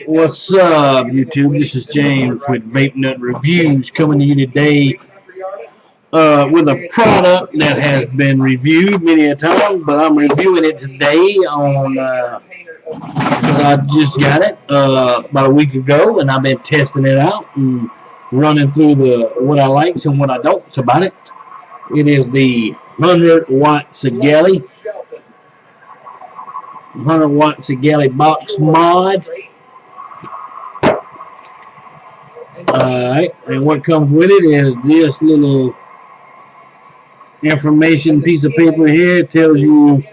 What's up, YouTube? This is James with Vape Nut Reviews coming to you today with a product that has been reviewed many a time, but I'm reviewing it today on I just got it about a week ago, and I've been testing it out and running through what I likes and what I don'ts about it. It is the 100-watt sigelei. 100-watt sigelei box mod. Alright, and what comes with it is this little information piece of paper here. It tells you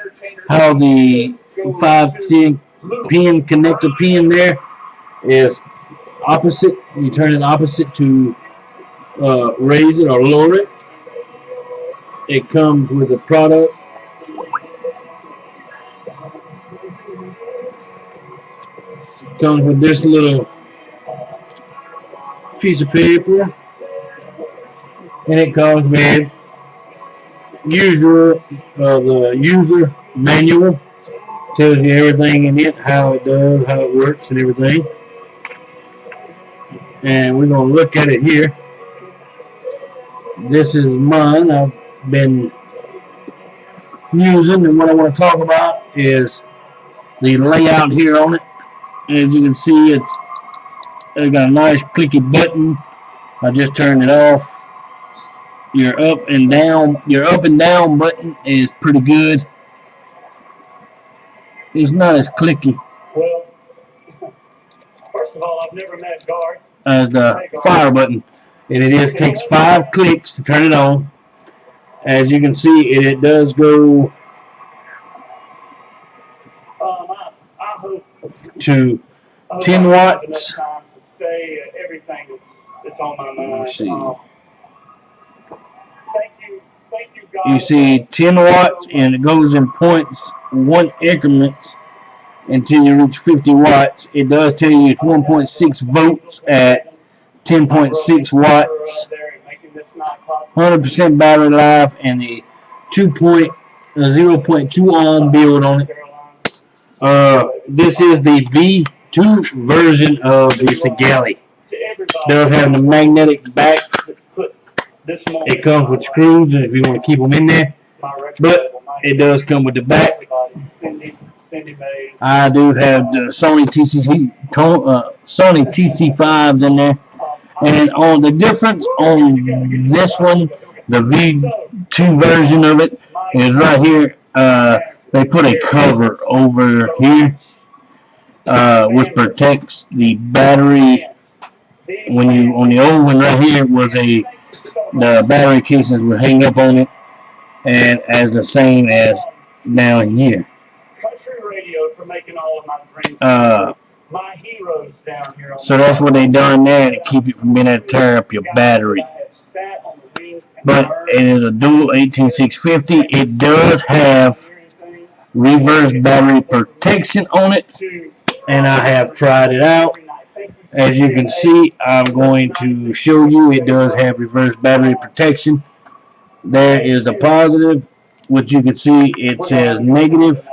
how the 510 pin connector pin there is opposite. You turn it opposite to raise it or lower it. It comes with a product. Comes with this little piece of paper, and it comes with the user manual. Tells you everything in it, how it does, how it works, and everything. And we're gonna look at it here. This is mine. I've been using, and what I want to talk about is the layout here on it. As you can see, it's got a nice clicky button. I just turned it off. Your up and down button is pretty good. It's not as clicky. Well, first of all, I've never met Guard as the fire button, and it takes 5 clicks to turn it on. As you can see, it does go to 10 watts. Everything that's on my mind. Thank you, God. You see 10 watts, and it goes in 0.1 increments until you reach 50 watts. It does tell you it's 1.6 volts at 10.6 watts. 100% battery life, and the 0.2 ohm build on it. This is the V2 version of the sigelei. It does have the magnetic back. It comes with screws if you want to keep them in there, but it does come with the back. I do have the Sony TC5s in there, and on the difference on this one, the V2 version of it is right here. They put a cover over here which protects the battery. On the old one right here was the battery casings would hang up on it, and as the same as down here. So that's what they done there to keep it from being able to tear up your battery. But it is a dual 18650. It does have reverse battery protection on it, and I have tried it out. As you can see, I'm going to show you it does have reverse battery protection. There is a positive, which you can see it says negative.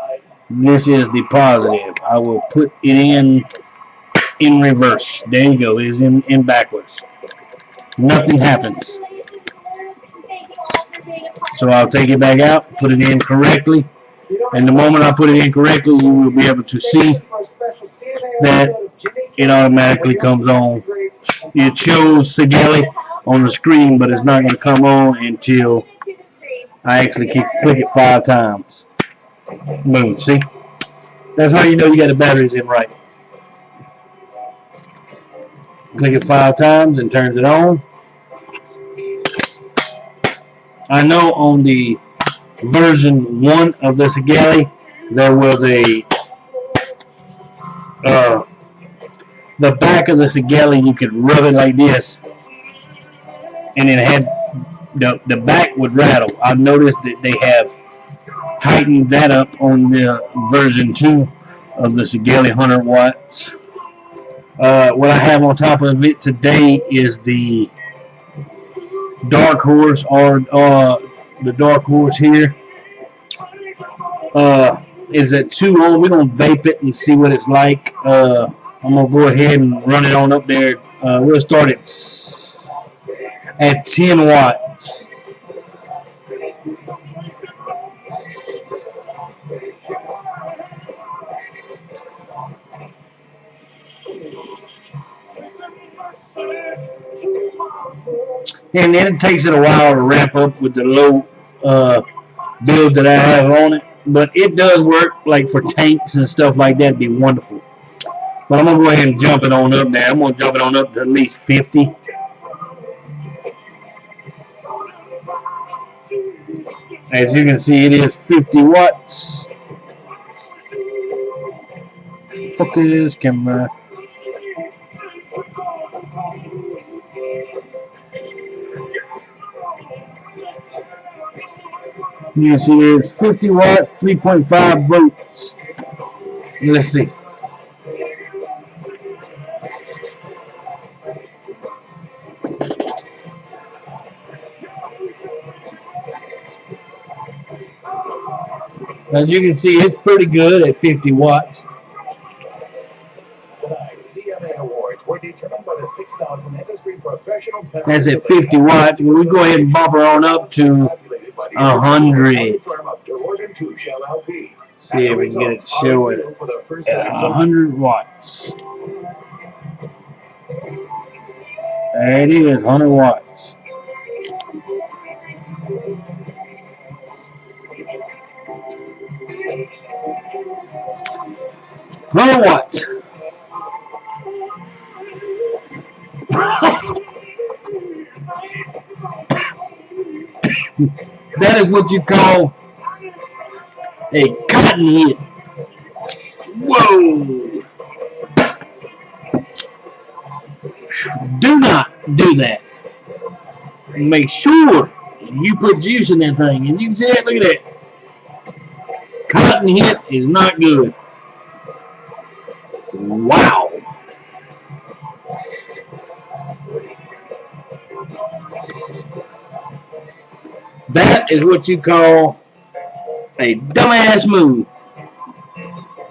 This is the positive. I will put it in reverse. There you go. It is in backwards. Nothing happens. So I'll take it back out, put it in correctly. And the moment I put it in correctly, you will be able to see that it automatically comes on. It shows sigelei on the screen, but it's not going to come on until I actually click it 5 times. Boom. See? That's how you know you got the batteries in right. Click it 5 times and turns it on. I know on the version 1 of the sigelei, there was the back of the sigelei, you could rub it like this, and it had the back would rattle. I've noticed that they have tightened that up on the version 2 of the sigelei 100 watts. What I have on top of it today is the Dark Horse, or the Dark Horse here. is at 2 ohm. We're gonna vape it and see what it's like. I'm gonna go ahead and run it on up there. We'll start at 10 watts. And then it takes it a while to ramp up with the low builds that I have on it. But it does work, like for tanks and stuff like that. It'd be wonderful. But I'm going to go ahead and jump it on up there. I'm going to jump it on up to at least 50. As you can see, it is 50 watts. Fuck this camera. You can see it's 50 watt, 3.5 volts. Let's see. As you can see, it's pretty good at 50 watts. Tonight's CMA Awards were determined by the 6,000 industry professional. That's at 50 watts. We go ahead and bump her on up to 100. See if we can get it to show it at 100 watts. There it is, 100 watts. Watts. That is what you call a cotton hit. Whoa! Do not do that. Make sure you put juice in that thing. And you can see that, look at that. Cotton hit is not good. Wow. That is what you call a dumbass move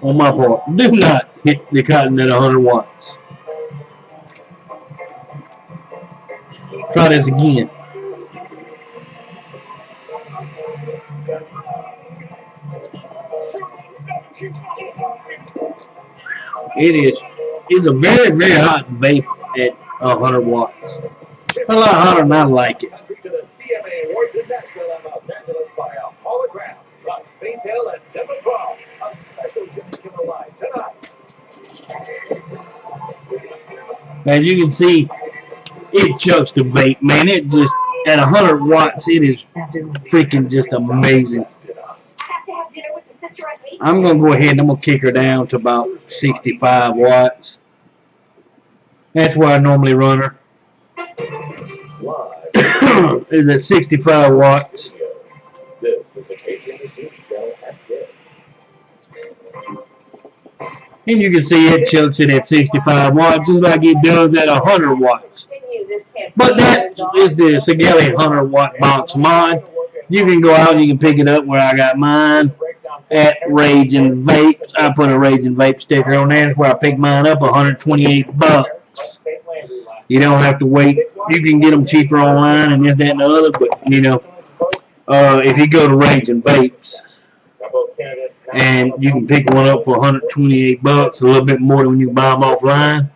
on my part. Do not hit the cotton at 100 watts. Try this again. It's a very, very hot vape at 100 watts. A lot hotter than I like it. To the CMA Awards in Nashville and Los Angeles by a hologram, plus Faith Hill and Tim McGraw. A special Jimmy Kimmel Live tonight. As you can see, it chucks the vape, man. It just, at 100 watts, it is freaking just amazing. I'm going to go ahead and I'm going to kick her down to about 65 watts. That's where I normally run her. Is at 65 watts. This is a KPNC show at 10. And you can see it chucks it at 65 watts, just like it does at 100 watts. But that is the Sigelei 100 watt box mod. You can go out and you can pick it up where I got mine at Raging Vapes. I put a Raging Vape sticker on there. That's where I picked mine up, 128 bucks. You don't have to wait. You can get them cheaper online and this, that, and the other. But, you know, if you go to Raging Vapes, and you can pick one up for 128 bucks, a little bit more than when you buy them offline.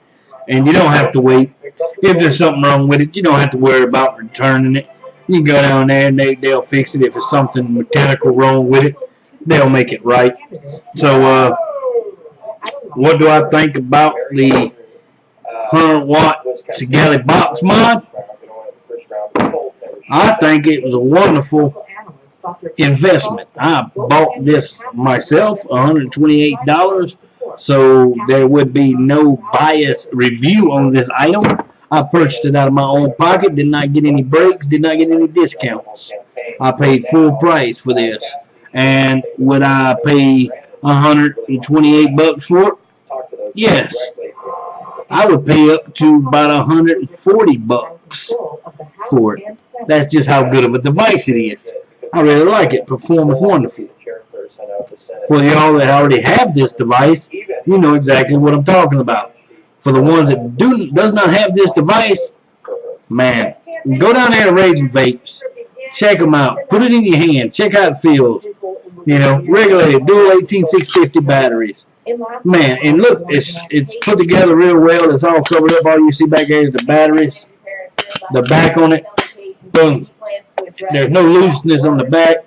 And you don't have to wait. If there's something wrong with it, you don't have to worry about returning it. You can go down there and they'll fix it. If it's something mechanical wrong with it, they'll make it right. So, what do I think about the 100 watt Sigelei box mod? I think it was a wonderful investment. I bought this myself, $128, so there would be no biased review on this item. I purchased it out of my own pocket, did not get any breaks, did not get any discounts. I paid full price for this. And would I pay 128 bucks for it? Yes. I would pay up to about 140 bucks for it. That's just how good of a device it is. I really like it. Performs wonderful. For y'all that already have this device, you know exactly what I'm talking about. For the ones that does not have this device, man, go down there to Raging Vapes. Check them out. Put it in your hand. Check how it feels. You know, regulated, dual 18650 batteries. Man, and look, it's put together real well. It's all covered up. All you see back there is the batteries. The back on it, boom. There's no looseness on the back.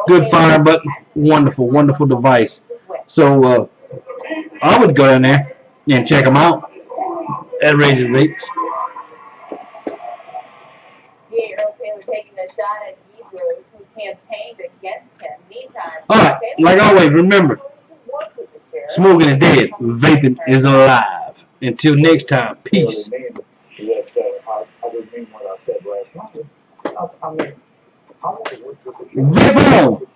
Good fire button. Wonderful, wonderful device. So I would go down there and check them out at Raging Vapes. DA Earl Taylor taking a shot at Deidros, who campaigned against him. Meantime, All right, like always, remember, smoking is dead. Vaping is alive. Until next time, peace. Vape on!